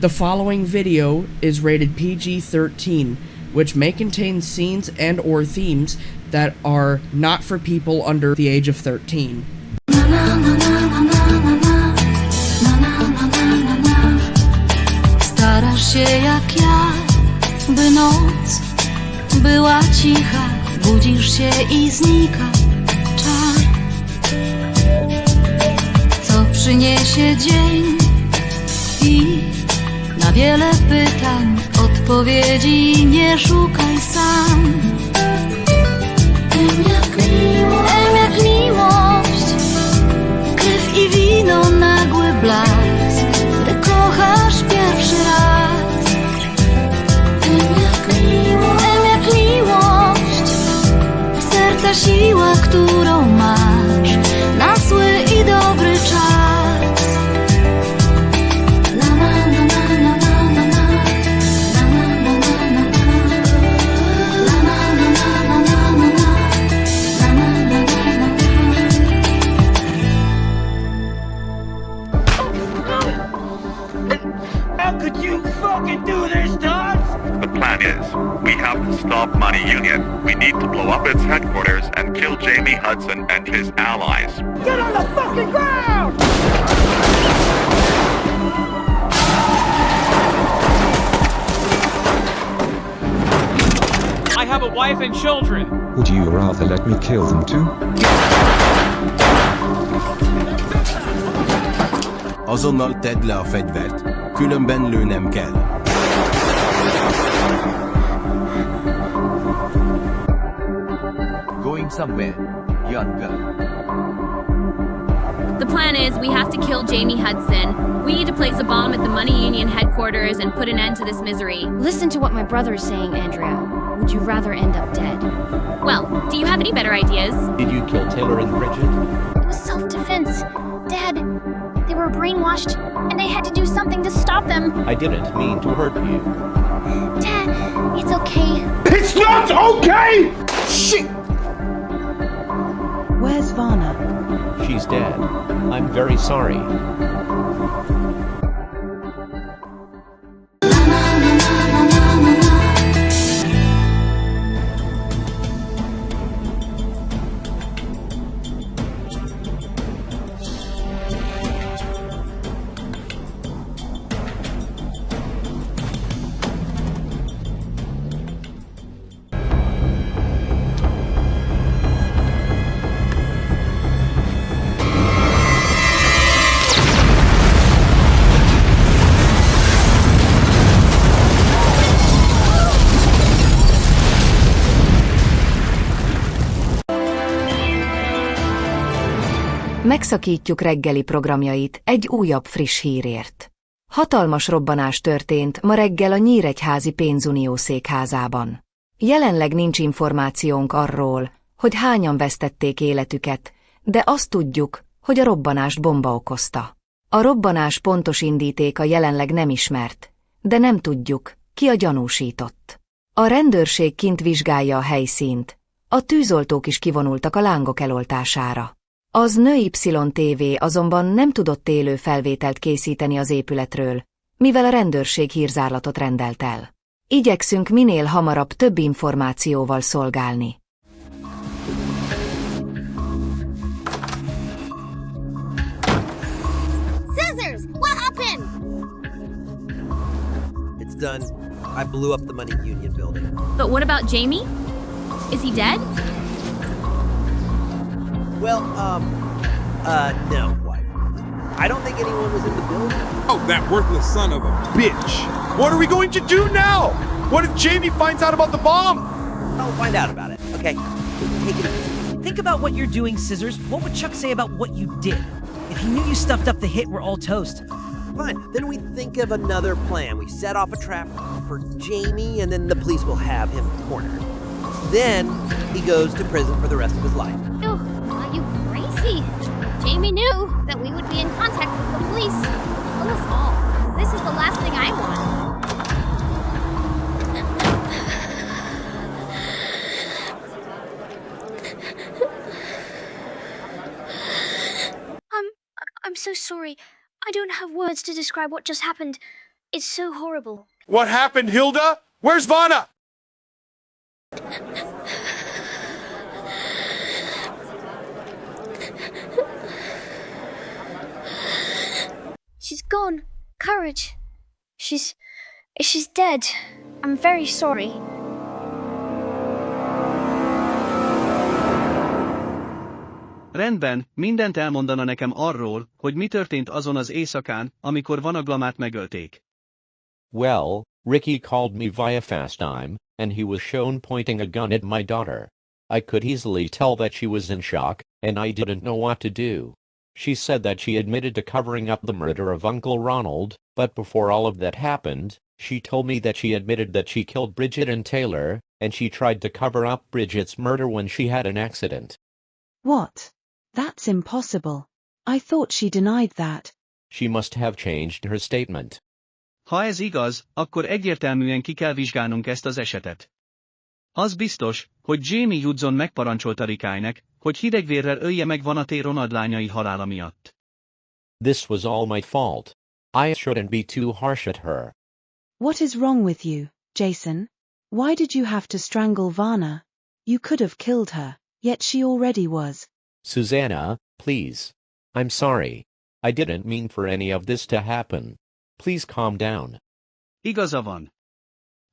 The following video is rated PG-13, which may contain scenes and or themes that are not for people under the age of 13. Starasz się jak ja, by noc była cicha, budzisz się i znika czar. Co przyniesie dzień i na wiele pytań odpowiedzi nie szukaj sam. Wiem jak miłość, krew i wino, nagły blask, gdy kochasz pierwszy raz. Wiem jak miłość, serca siła, którą masz na zły i dobry czas. We have to stop Money Union. We need to blow up its headquarters and kill Jamie Hudson and his allies. Get on the fucking ground! I have a wife and children. Would you rather let me kill them too? Azonnal tedd le a fegyvert, különben lőnem kell. Going somewhere, young girl. The plan is we have to kill Jamie Hudson. We need to place a bomb at the Money Union headquarters and put an end to this misery. Listen to what my brother is saying, Andrea. Would you rather end up dead? Well, do you have any better ideas? Did you kill Taylor and Bridget? It was self-defense. Dad, they were brainwashed, and they had to do something to stop them. I didn't mean to hurt you. Dad, it's okay. It's not okay! Shit! Where's Varna? She's dead. I'm very sorry. Megszakítjuk reggeli programjait egy újabb friss hírért. Hatalmas robbanás történt ma reggel a Nyíregyházi pénzunió székházában. Jelenleg nincs információnk arról, hogy hányan vesztették életüket, de azt tudjuk, hogy a robbanást bomba okozta. A robbanás pontos indítéka jelenleg nem ismert, de nem tudjuk, ki a gyanúsított. A rendőrség kint vizsgálja a helyszínt, a tűzoltók is kivonultak a lángok eloltására. Az NY-TV azonban nem tudott élő felvételt készíteni az épületről, mivel a rendőrség hírzárlatot rendelt el. Igyekszünk minél hamarabb több információval szolgálni. Scissors! What happened? It's done. I blew up the Money Union building. But what about Jamie? Is he dead? Well, no, wife. I don't think anyone was in the building. Oh, that worthless son of a bitch! What are we going to do now? What if Jamie finds out about the bomb? I'll find out about it, okay? Take it easy. Think about what you're doing, Scissors. What would Chuck say about what you did? If he knew you stuffed up the hit, we're all toast. Fine, then we think of another plan. We set off a trap for Jamie, and then the police will have him cornered. Then he goes to prison for the rest of his life. Oh, are you crazy? Jamie knew that we would be in contact with the police. Kill us all. This is the last thing I want. I'm so sorry. I don't have words to describe what just happened. It's so horrible. What happened, Hilda? Where's Vanna? She's gone. Courage. She's dead. I'm very sorry. Rendben, mindent elmondana nekem arról, hogy mi történt azon az éjszakán, amikor Vanaglamát megölték. Well, Ricky called me via FaceTime, and he was shown pointing a gun at my daughter. I could easily tell that she was in shock, and I didn't know what to do. She said that she admitted to covering up the murder of Uncle Ronald, but before all of that happened, she told me that she admitted that she killed Bridget and Taylor, and she tried to cover up Bridget's murder when she had an accident. What? That's impossible. I thought she denied that. She must have changed her statement. Ha ez igaz, akkor egyértelműen ki kell vizsgálnunk ezt az esetet. Az biztos, hogy Jamie Hudson megparancsolta Rikájnek, hogy hidegvérrel ölje meg Vanaté Ronald lányai halála miatt. This was all my fault. I shouldn't be too harsh at her. What is wrong with you, Jason? Why did you have to strangle Vanna? You could have killed her, yet she already was. Susanna, please. I'm sorry. I didn't mean for any of this to happen. Please calm down. Igaza van.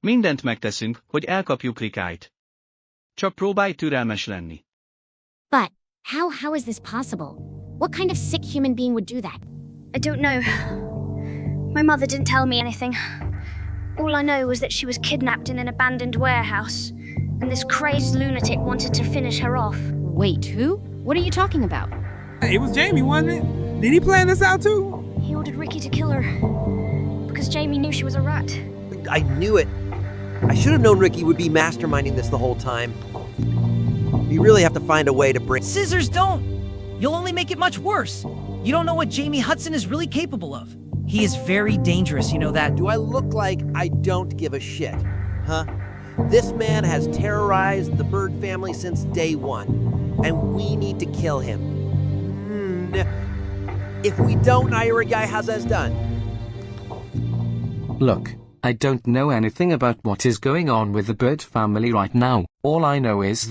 Mindent megteszünk, hogy elkapjuk Rikájt. Csak próbálj türelmes lenni. But how is this possible? What kind of sick human being would do that? I don't know. My mother didn't tell me anything. All I know was that she was kidnapped in an abandoned warehouse, and this crazed lunatic wanted to finish her off. Wait, who? What are you talking about? It was Jamie, wasn't it? Did he plan this out too? He ordered Ricky to kill her, because Jamie knew she was a rat. I knew it. I should have known Ricky would be masterminding this the whole time. We really have to find a way to bring... Scissors, don't! You'll only make it much worse. You don't know what Jamie Hudson is really capable of. He is very dangerous, you know that. Do I look like I don't give a shit? Huh? This man has terrorized the Bird family since day one, and we need to kill him. If we don't, Irigai has us done. Look, I don't know anything about what is going on with the Bird family right now. All I know is...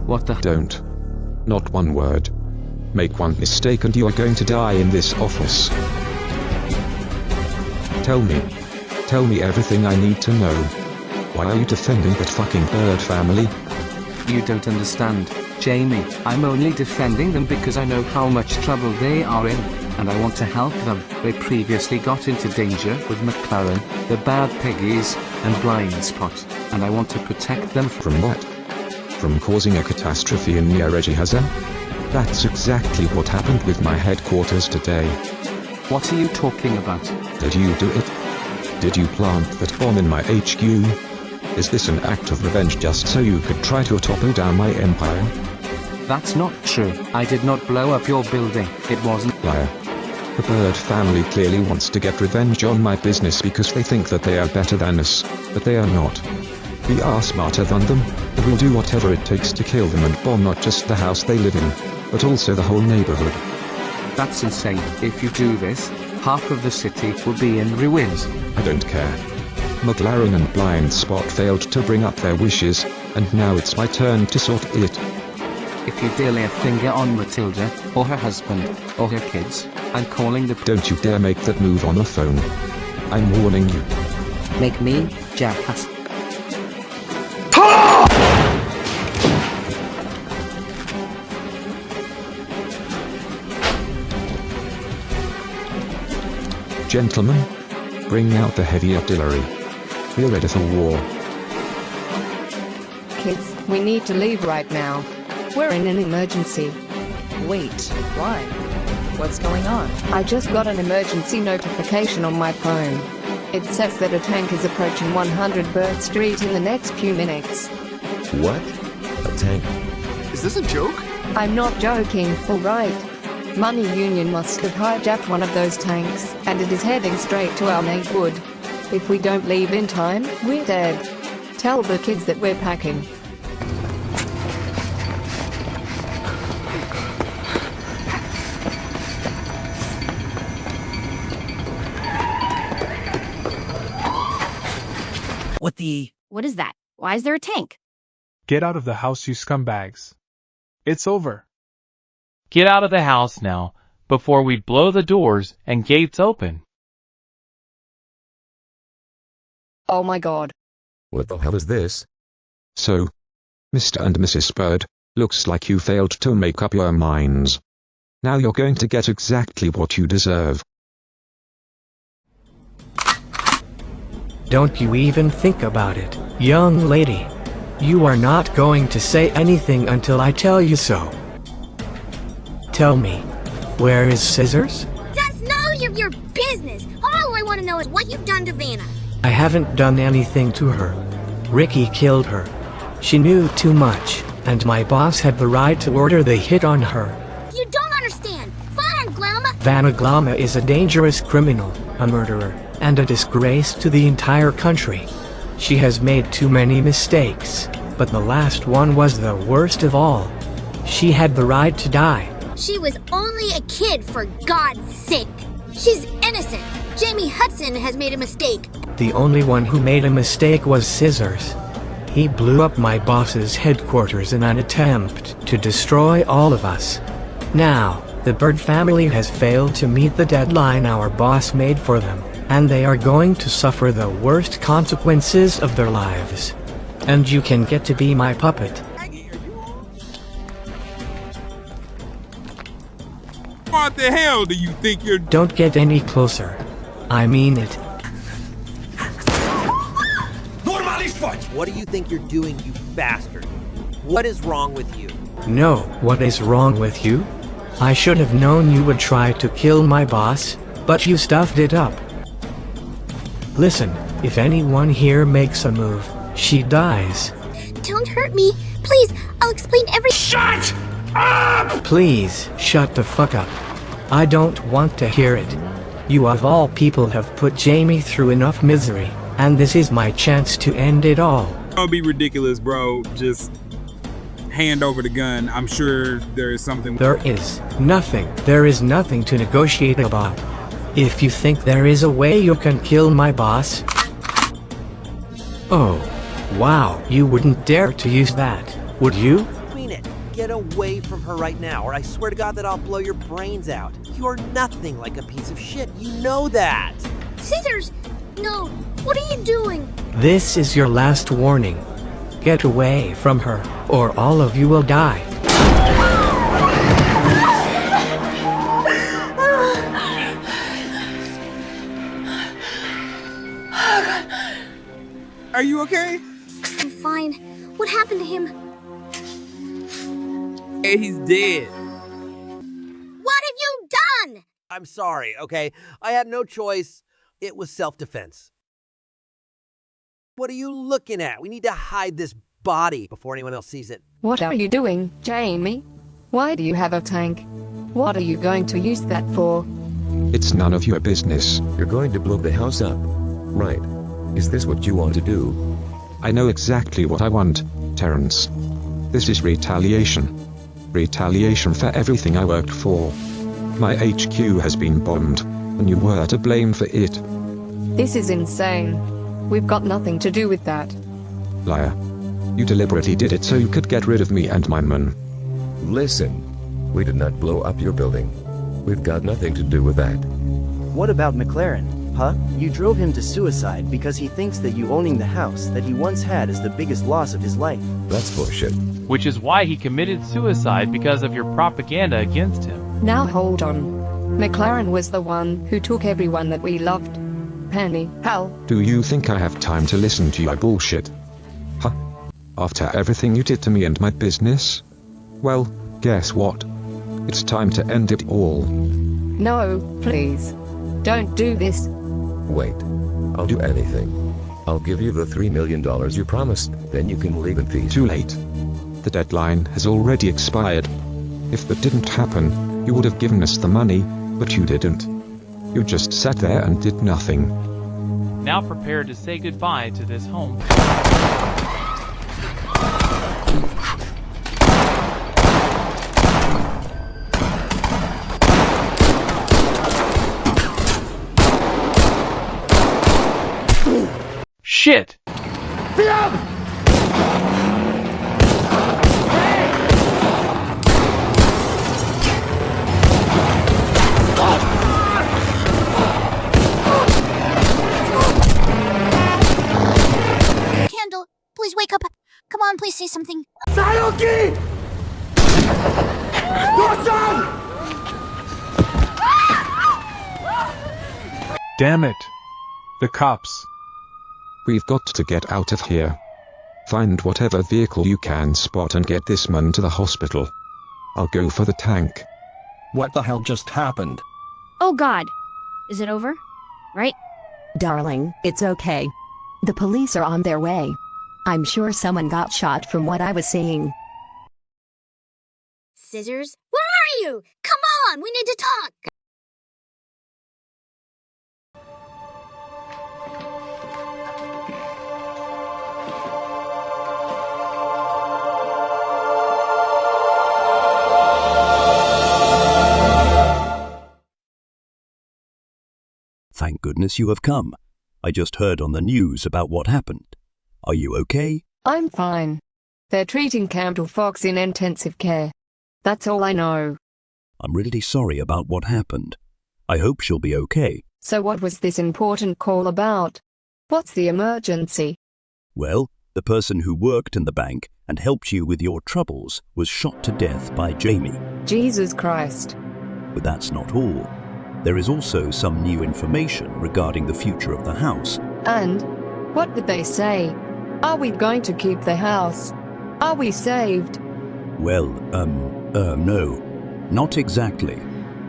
What the... Don't. Not one word. Make one mistake and you are going to die in this office. Tell me everything I need to know. Why are you defending that fucking Bird family? You don't understand, Jamie. I'm only defending them because I know how much trouble they are in, and I want to help them. They previously got into danger with McLaren, the Bad Piggies, and Blind Spot, and I want to protect them from what? From causing a catastrophe in Reggie Hazan? That's exactly what happened with my headquarters today. What are you talking about? Did you do it? Did you plant that bomb in my HQ? Is this an act of revenge just so you could try to topple down my empire? That's not true. I did not blow up your building. It wasn't. Liar. The Bird family clearly wants to get revenge on my business because they think that they are better than us, but they are not. We are smarter than them, and we'll do whatever it takes to kill them and bomb not just the house they live in, but also the whole neighborhood. That's insane. If you do this, half of the city will be in ruins. I don't care. McLaren and Blind Spot failed to bring up their wishes, and now it's my turn to sort it. If you dare lay a finger on Matilda, or her husband, or her kids, I'm calling the... Don't you dare make that move on the phone. I'm warning you. Make me, jackass. Gentlemen, bring out the heavy artillery. We're ready for war. Kids, we need to leave right now. We're in an emergency. Wait, why? What's going on? I just got an emergency notification on my phone. It says that a tank is approaching 100 Bird Street in the next few minutes. What? A tank? Is this a joke? I'm not joking, alright. Money Union must have hijacked one of those tanks, and it is heading straight to our neighborhood. If we don't leave in time, we're dead. Tell the kids that we're packing. What the... What is that? Why is there a tank? Get out of the house, you scumbags. It's over. Get out of the house now, before we blow the doors and gates open. Oh my god. What the hell is this? So, Mr. and Mrs. Bird, looks like you failed to make up your minds. Now you're going to get exactly what you deserve. Don't you even think about it, young lady. You are not going to say anything until I tell you so. Tell me, where is Scissors? That's none of your business. All I want to know is what you've done to Vanna. I haven't done anything to her. Ricky killed her. She knew too much, and my boss had the right to order the hit on her. You don't understand. Vanna Glama is a dangerous criminal, a murderer, and a disgrace to the entire country. She has made too many mistakes, but the last one was the worst of all. She had the right to die. She was only a kid, for God's sake. She's innocent. Jamie Hudson has made a mistake. The only one who made a mistake was Scissors. He blew up my boss's headquarters in an attempt to destroy all of us. Now, the Bird family has failed to meet the deadline our boss made for them, and they are going to suffer the worst consequences of their lives. And you can get to be my puppet. What the hell do you think you're... Don't get any closer. I mean it. What do you think you're doing, you bastard? What is wrong with you? No, what is wrong with you? I should have known you would try to kill my boss, but you stuffed it up. Listen, if anyone here makes a move, she dies. Don't hurt me. Please, I'll explain everything. Shut up! Please, shut the fuck up. I don't want to hear it. You of all people have put Jamie through enough misery, and this is my chance to end it all. Don't be ridiculous, bro. Just hand over the gun. I'm sure there is something. There is nothing. There is nothing to negotiate about. If you think there is a way you can kill my boss... Oh, wow, you wouldn't dare to use that, would you? Mean it. Get away from her right now, or I swear to God that I'll blow your brains out. You're nothing like a piece of shit. You know that. Scissors! No, what are you doing? This is your last warning. Get away from her, or all of you will die. Are you okay? I'm fine. What happened to him? Hey, he's dead. What have you done? I'm sorry, okay? I had no choice. It was self-defense. What are you looking at? We need to hide this body before anyone else sees it. What are you doing, Jamie? Why do you have a tank? What are you going to use that for? It's none of your business. You're going to blow the house up. Right. Is this what you want to do? I know exactly what I want, Terrence. This is retaliation. Retaliation for everything I worked for. My HQ has been bombed, and you were to blame for it. This is insane. We've got nothing to do with that. Liar. You deliberately did it so you could get rid of me and my men. Listen, we did not blow up your building. We've got nothing to do with that. What about McLaren, huh? You drove him to suicide because he thinks that you owning the house that he once had is the biggest loss of his life. That's bullshit. Which is why he committed suicide, because of your propaganda against him. Now hold on. McLaren was the one who took everyone that we loved. Penny, Hal. Do you think I have time to listen to your bullshit? Huh? After everything you did to me and my business? Well, guess what? It's time to end it all. No, please. Don't do this. Wait. I'll do anything. I'll give you the $3 million you promised, then you can leave in peace. Too late. The deadline has already expired. If that didn't happen, you would have given us the money, but you didn't. You just sat there and did nothing. Now prepare to say goodbye to this home. Shit! Candle, please wake up. Come on, please say something. Sayoki! Damn it. The cops. We've got to get out of here. Find whatever vehicle you can spot and get this man to the hospital. I'll go for the tank. What the hell just happened? Oh God. Is it over? Right? Darling, it's okay. The police are on their way. I'm sure someone got shot from what I was seeing. Scissors? Where are you? Come on, we need to talk. Thank goodness you have come. I just heard on the news about what happened. Are you okay? I'm fine. They're treating Candle Fox in intensive care. That's all I know. I'm really sorry about what happened. I hope she'll be okay. So what was this important call about? What's the emergency? Well, the person who worked in the bank and helped you with your troubles was shot to death by Jamie. Jesus Christ. But that's not all. There is also some new information regarding the future of the house. And? What did they say? Are we going to keep the house? Are we saved? Well, no. Not exactly.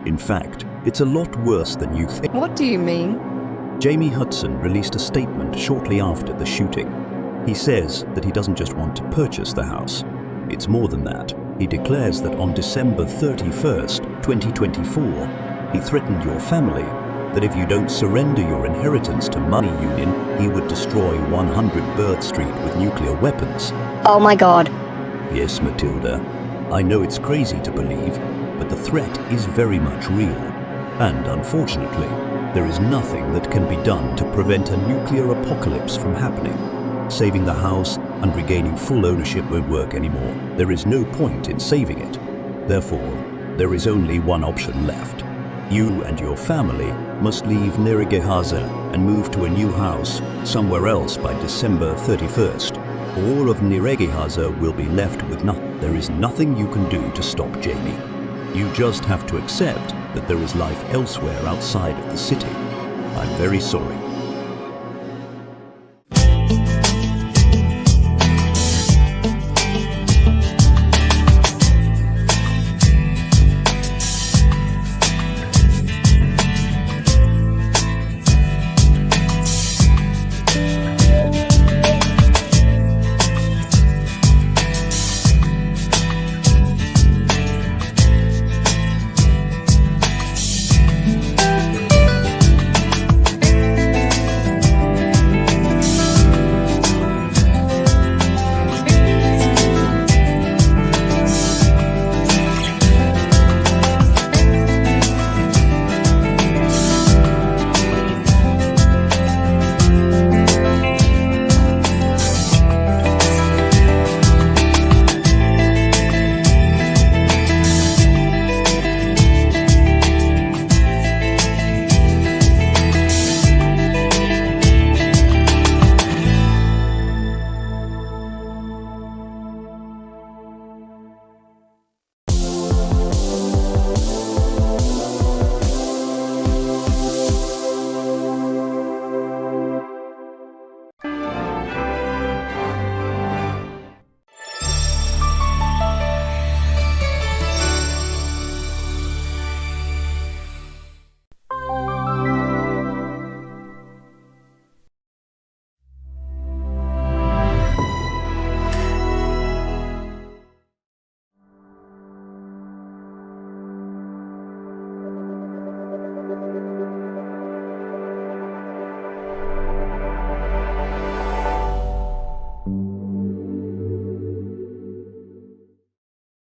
In fact, it's a lot worse than you think. What do you mean? Jamie Hudson released a statement shortly after the shooting. He says that he doesn't just want to purchase the house. It's more than that. He declares that on December 31st, 2024, he threatened your family that if you don't surrender your inheritance to Money Union, he would destroy 100 Bird Street with nuclear weapons. Oh my God. Yes, Matilda. I know it's crazy to believe, but the threat is very much real. And unfortunately, there is nothing that can be done to prevent a nuclear apocalypse from happening. Saving the house and regaining full ownership won't work anymore. There is no point in saving it. Therefore, there is only one option left. You and your family must leave Nyíregyháza and move to a new house somewhere else by December 31st. All of Nyíregyháza will be left with nothing. There is nothing you can do to stop Jamie. You just have to accept that there is life elsewhere outside of the city. I'm very sorry.